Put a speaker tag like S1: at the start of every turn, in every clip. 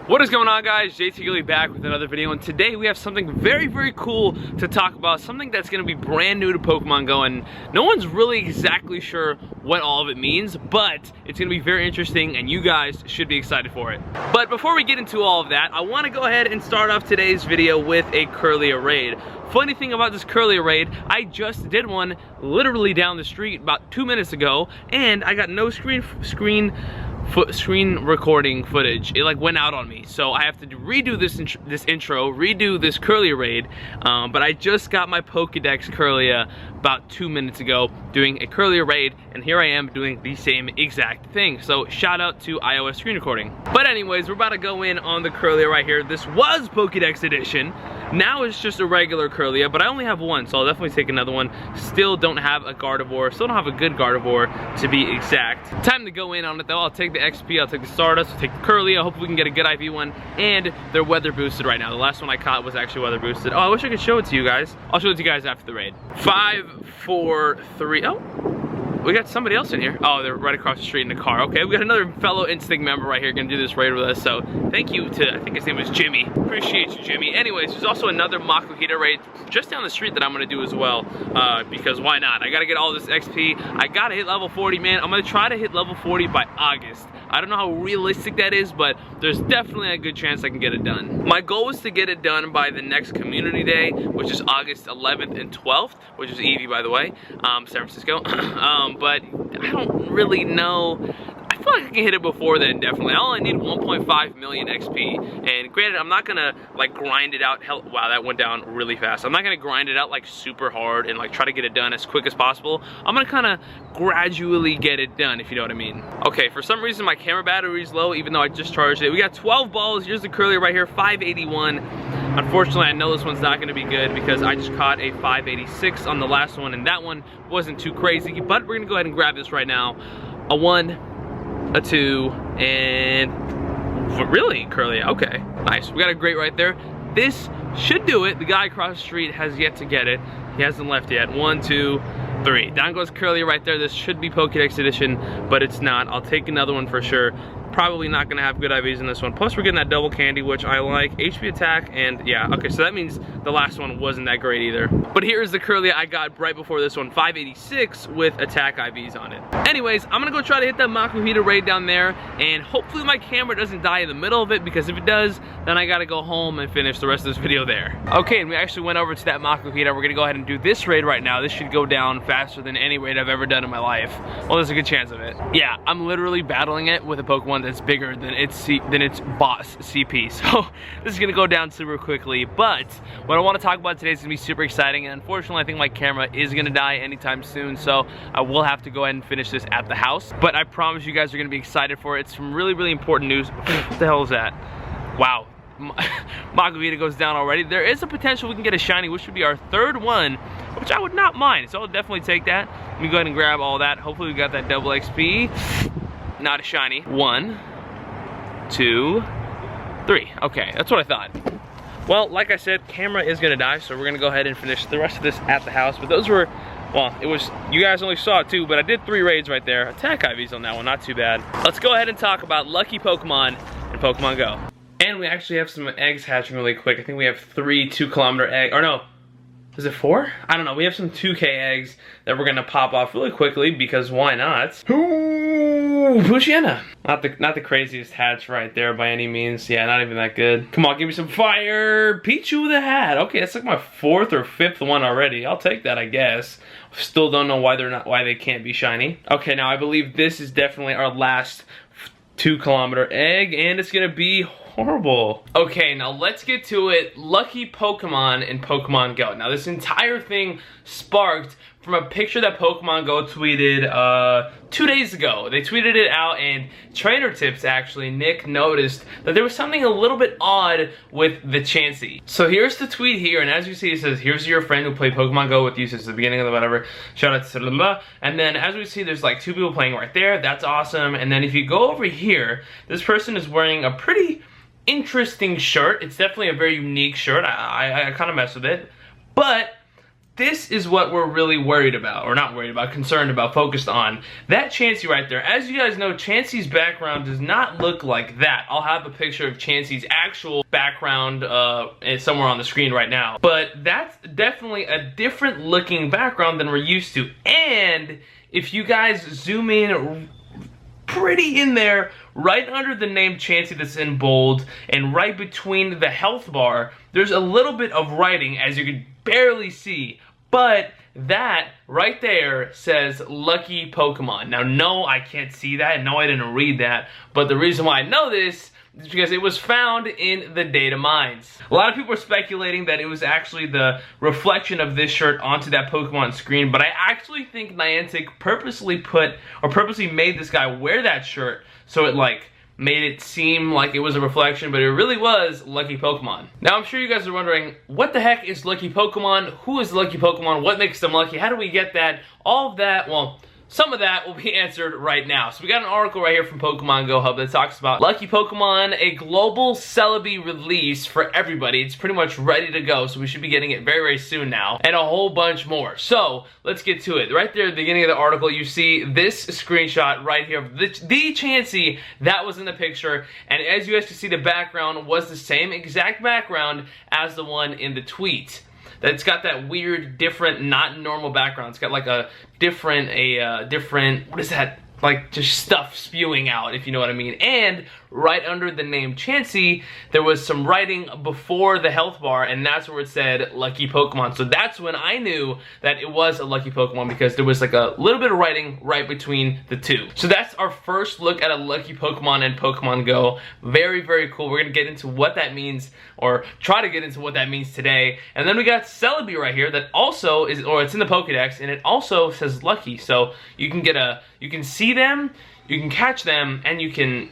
S1: What is going on, guys? JTGily back with another video, and today we have something very, very cool to talk about. Something that's going to be brand new to Pokemon GO, and no one's really exactly sure what all of it means, but it's going to be very interesting, and you guys should be excited for it. But before we get into all of that, I want to go ahead and start off today's video with a Kirlia raid. Funny thing about this Kirlia raid, I just did one literally down the street about 2 minutes ago, and I got no screen recording footage. It like went out on me, so I have to redo this intro, redo this Kirlia raid. But I just got my Pokédex Kirlia about 2 minutes ago doing a Kirlia raid, and here I am doing the same exact thing. So shout out to iOS screen recording. But anyways, we're about to go in on the Kirlia right here. This was Pokédex edition. Now it's just a regular Kirlia, but I only have one, so I'll definitely take another one. Still don't have a Gardevoir, still don't have a good Gardevoir to be exact. Time to go in on it though. I'll take the XP, I'll take the Stardust, I'll take the Kirlia. Hopefully we can get a good IV one, and they're weather boosted right now. The last one I caught was actually weather boosted. Oh, I wish I could show it to you guys. I'll show it to you guys after the raid. 5, 4, 3, oh. We got somebody else in here. Oh, they're right across the street in the car. Okay, we got another fellow Instinct member right here gonna do this raid with us. So thank you to, I think his name was Jimmy. Appreciate you, Jimmy. Anyways, there's also another Makuhita raid just down the street that I'm gonna do as well. Because why not? I gotta get all this XP. I gotta hit level 40, man. I'm gonna try to hit level 40 by August. I don't know how realistic that is, but there's definitely a good chance I can get it done. My goal is to get it done by the next community day, which is August 11th and 12th, which is Eevee, by the way, San Francisco. But I don't really know. I feel like I can hit it before then, definitely. I only need 1.5 million XP. And granted, I'm not gonna like grind it out. Hell, wow, that went down really fast. I'm not gonna grind it out like super hard and like try to get it done as quick as possible. I'm gonna kind of gradually get it done, if you know what I mean. Okay, for some reason my camera battery is low, even though I just charged it. We got 12 balls. Here's the Kirlia right here, 581. Unfortunately, I know this one's not gonna be good because I just caught a 586 on the last one, and that one wasn't too crazy. But we're gonna go ahead and grab this right now. A 1, a 2, and really, Kirlia, okay. Nice, we got a great right there. This should do it. The guy across the street has yet to get it. He hasn't left yet. 1, 2, 3. Down goes Kirlia right there. This should be Pokédex edition, but it's not. I'll take another one for sure. Probably not gonna have good IVs in this one. Plus we're getting that double candy, which I like. HP attack, and yeah, okay, so that means the last one wasn't that great either. But here's the Kirlia I got right before this one, 586 with attack IVs on it. Anyways, I'm gonna go try to hit that Makuhita raid down there, and hopefully my camera doesn't die in the middle of it, because if it does, then I gotta go home and finish the rest of this video there. Okay, and we actually went over to that Makuhita. We're gonna go ahead and do this raid right now. This should go down faster than any raid I've ever done in my life. Well, there's a good chance of it. Yeah, I'm literally battling it with a Pokemon that's bigger than its boss CP, so this is gonna go down super quickly. But what I want to talk about today is gonna be super exciting, and unfortunately I think my camera is gonna die anytime soon, so I will have to go ahead and finish this at the house. But I promise you guys are gonna be excited for it. It's some really, really important news. What the hell is that? Wow, Makuhita goes down already. There is a potential we can get a shiny, which would be our third one, which I would not mind, so I'll definitely take that. Let me go ahead and grab all that. Hopefully we got that double XP. Not a shiny. 1, 2, 3. Okay, that's what I thought. Well, like I said, camera is gonna die, so we're gonna go ahead and finish the rest of this at the house. But those were, well, it was, you guys only saw it too, but I did 3 raids right there. Attack IVs on that one, not too bad. Let's go ahead and talk about lucky Pokemon in Pokemon GO. And we actually have some eggs hatching really quick. I think we have 3 2-kilometer eggs, or no, is it 4? I don't know. We have some 2K eggs that we're gonna pop off really quickly, because why not? Ooh, Pushiana. Not the craziest hatch right there by any means. Yeah, not even that good. Come on, give me some fire. Pichu the hat. Okay, that's like my 4th or 5th one already. I'll take that, I guess. Still don't know why they can't be shiny. Okay, now I believe this is definitely our last 2-kilometer egg, and it's gonna be horrible. Okay, now let's get to it. Lucky Pokemon in Pokemon GO. Now this entire thing sparked from a picture that Pokemon GO tweeted 2 days ago. They tweeted it out, and Trainer Tips, actually, Nick, noticed that there was something a little bit odd with the Chansey. So here's the tweet here, and as you see, it says, here's your friend who played Pokemon GO with you since the beginning of the whatever. Shout out to Celebi. And then as we see, there's like 2 people playing right there. That's awesome. And then if you go over here, this person is wearing a pretty interesting shirt. It's definitely a very unique shirt. I kind of mess with it. But this is what we're really worried about, or not worried about, concerned about, focused on. That Chansey right there. As you guys know, Chansey's background does not look like that. I'll have a picture of Chansey's actual background somewhere on the screen right now. But that's definitely a different looking background than we're used to. And if you guys zoom in pretty in there, right under the name Chansey that's in bold, and right between the health bar, there's a little bit of writing, as you can barely see, but that right there says Lucky Pokemon. Now, no, I can't see that. No, I didn't read that. But the reason why I know this is because it was found in the data mines. A lot of people are speculating that it was actually the reflection of this shirt onto that Pokemon screen, but I actually think Niantic purposely made this guy wear that shirt so it like made it seem like it was a reflection, but it really was Lucky Pokemon. Now, I'm sure you guys are wondering, what the heck is Lucky Pokemon? Who is Lucky Pokemon? What makes them lucky? How do we get that? All of that, well, some of that will be answered right now. So we got an article right here from Pokemon Go Hub that talks about Lucky Pokemon, a global Celebi release for everybody. It's pretty much ready to go, so we should be getting it very, very soon now, and a whole bunch more. So let's get to it. Right there at the beginning of the article, you see this screenshot right here of the Chansey that was in the picture, and as you guys can see, the background was the same exact background as the one in the tweet. It's got that weird, different, not normal background. It's got like a different, what is that? Like just stuff spewing out, if you know what I mean. And right under the name Chansey, there was some writing before the health bar, and that's where it said Lucky Pokemon. So that's when I knew that it was a Lucky Pokemon, because there was like a little bit of writing right between the two. So that's our first look at a Lucky Pokemon in Pokemon Go. Very, very cool. We're gonna get into what that means, or try to get into what that means today. And then we got Celebi right here that also is, or it's in the Pokedex, and it also says Lucky. So you can get you can see them, you can catch them, and you can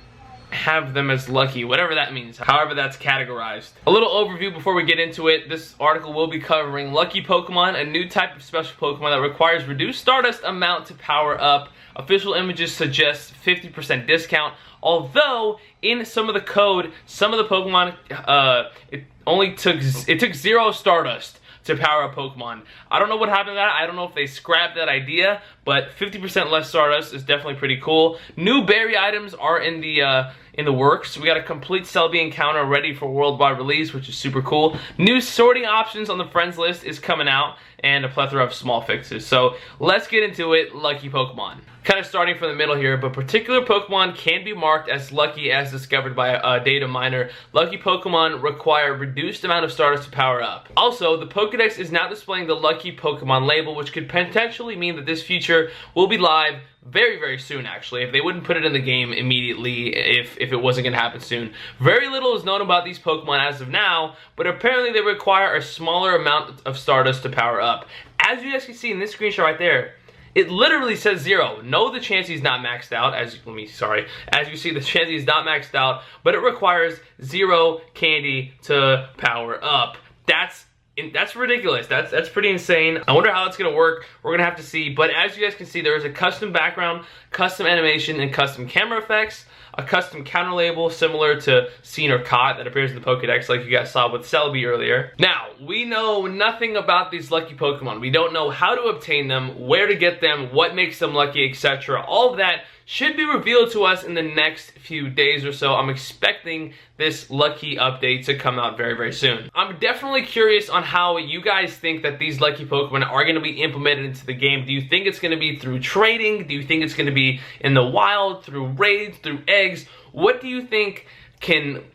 S1: have them as lucky, whatever that means, however that's categorized. A little overview before we get into it. This article will be covering Lucky Pokemon, a new type of special Pokemon that requires reduced Stardust amount to power up. Official images suggest 50% discount, although in some of the code, some of the Pokemon, it took 0 Stardust to power up Pokemon. I don't know what happened to that. I don't know if they scrapped that idea, but 50% less Stardust is definitely pretty cool. New berry items are in the works. We got a complete Celebi encounter ready for worldwide release, which is super cool. New sorting options on the friends list is coming out, and a plethora of small fixes. So let's get into it. Lucky Pokemon. Kind of starting from the middle here, but particular Pokemon can be marked as lucky as discovered by a data miner. Lucky Pokemon require reduced amount of Stardust to power up. Also, the Pokedex is now displaying the Lucky Pokemon label, which could potentially mean that this feature will be live very, very soon, actually, if they wouldn't put it in the game immediately, if it wasn't going to happen soon. Very little is known about these Pokemon as of now, but apparently they require a smaller amount of Stardust to power up. As you guys can see in this screenshot right there, it literally says 0. No, the Chansey's not maxed out, as you see, the Chansey is not maxed out, but it requires 0 candy to power up. That's ridiculous. That's pretty insane. I wonder how it's gonna work. We're gonna have to see. But as you guys can see, there is a custom background, custom animation, and custom camera effects. A custom counter label similar to Seen or Caught that appears in the Pokedex, like you guys saw with Celebi earlier. Now, we know nothing about these lucky Pokemon. We don't know how to obtain them, where to get them, what makes them lucky, etc. All of that should be revealed to us in the next few days or so. I'm expecting this lucky update to come out very, very soon. I'm definitely curious on how you guys think that these lucky Pokemon are going to be implemented into the game. Do you think it's going to be through trading? Do you think it's going to be in the wild, through raids, through eggs? What do you think can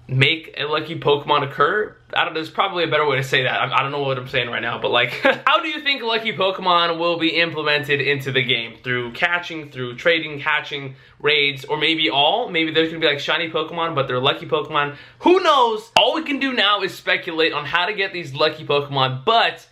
S1: make a lucky Pokemon occur? I don't know, there's probably a better way to say that. I don't know what I'm saying right now, but like, how do you think lucky Pokemon will be implemented into the game? Through catching, through trading, hatching, raids, or maybe all? Maybe there's gonna be like shiny Pokemon, but they're lucky Pokemon. Who knows? All we can do now is speculate on how to get these lucky Pokemon, but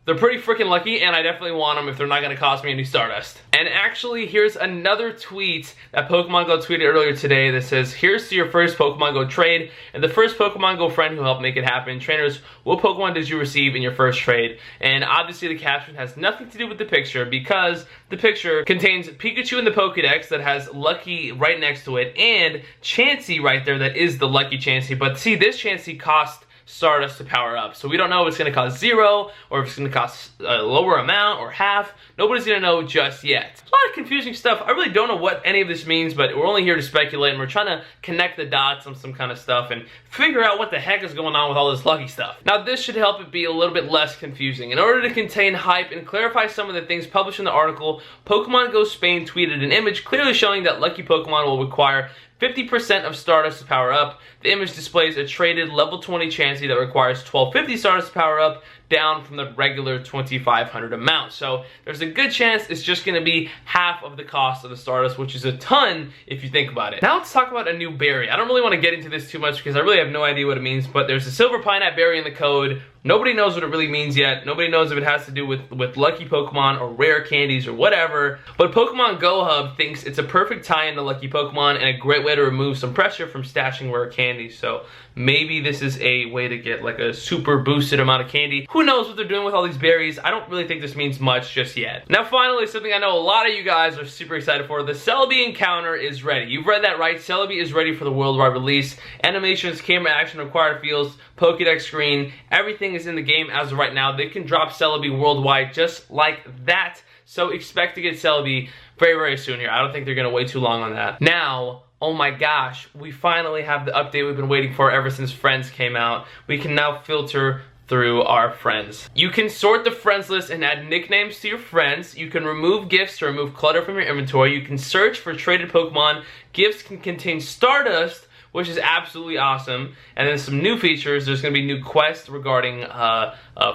S1: they're pretty freaking lucky, and I definitely want them if they're not going to cost me any Stardust. And actually, here's another tweet that Pokemon Go tweeted earlier today that says, here's to your first Pokemon Go trade, and the first Pokemon Go friend who helped make it happen. Trainers, what Pokemon did you receive in your first trade? And obviously the caption has nothing to do with the picture, because the picture contains Pikachu in the Pokedex that has Lucky right next to it, and Chansey right there that is the lucky Chansey. But see, this Chansey cost Stardust to power up. So we don't know if it's going to cost 0 or if it's going to cost a lower amount or half. Nobody's going to know just yet. A lot of confusing stuff. I really don't know what any of this means, but we're only here to speculate, and we're trying to connect the dots on some kind of stuff and figure out what the heck is going on with all this lucky stuff. Now, this should help it be a little bit less confusing. In order to contain hype and clarify some of the things published in the article, Pokémon GO Spain tweeted an image clearly showing that lucky Pokemon will require 50% of Stardust to power up. The image displays a traded level 20 Chansey that requires 1250 Stardust to power up, down from the regular 2500 amount. So there's a good chance it's just going to be half of the cost of the Stardust, which is a ton if you think about it. Now let's talk about a new berry. I don't really want to get into this too much because I really have no idea what it means, but there's a silver pineapple berry in the code. Nobody knows what it really means yet. Nobody knows if it has to do with lucky Pokemon or rare candies or whatever. But Pokemon Go Hub thinks it's a perfect tie-in to lucky Pokemon and a great way to remove some pressure from stashing rare candies. So maybe this is a way to get like a super boosted amount of candy. Who knows what they're doing with all these berries? I don't really think this means much just yet. Now finally, something I know a lot of you guys are super excited for. The Celebi encounter is ready. You've read that right. Celebi is ready for the worldwide release. Animations, camera action, required fields, Pokédex screen, everything is in the game as of right now. They can drop Celebi worldwide just like that. So expect to get Celebi very, very soon here. I don't think they're going to wait too long on that. Now, oh my gosh, we finally have the update we've been waiting for ever since Friends came out. We can now filter through our friends. You can sort the friends list and add nicknames to your friends. You can remove gifts to remove clutter from your inventory. You can search for traded Pokemon. Gifts can contain Stardust, which is absolutely awesome. And then some new features. There's going to be new quests regarding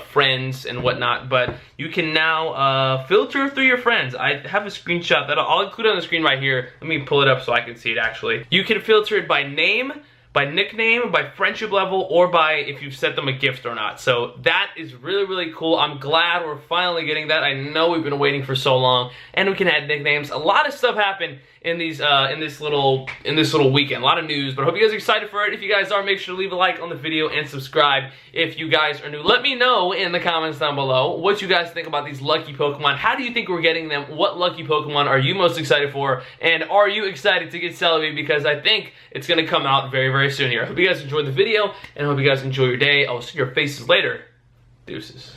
S1: friends and whatnot. But you can now filter through your friends. I have a screenshot that I'll include on the screen right here. Let me pull it up so I can see it actually. You can filter it by name, by nickname, by friendship level, or by if you've sent them a gift or not. So that is really, really cool. I'm glad we're finally getting that. I know we've been waiting for so long, and we can add nicknames. A lot of stuff happened in these in this little weekend. A lot of news, but I hope you guys are excited for it. If you guys are, make sure to leave a like on the video and subscribe if you guys are new. Let me know in the comments down below what you guys think about these lucky Pokemon. How do you think we're getting them? What lucky Pokemon are you most excited for? And are you excited to get Celebi? Because I think it's gonna come out very, very soon here. I hope you guys enjoyed the video, and I hope you guys enjoy your day. I'll see your faces later. Deuces.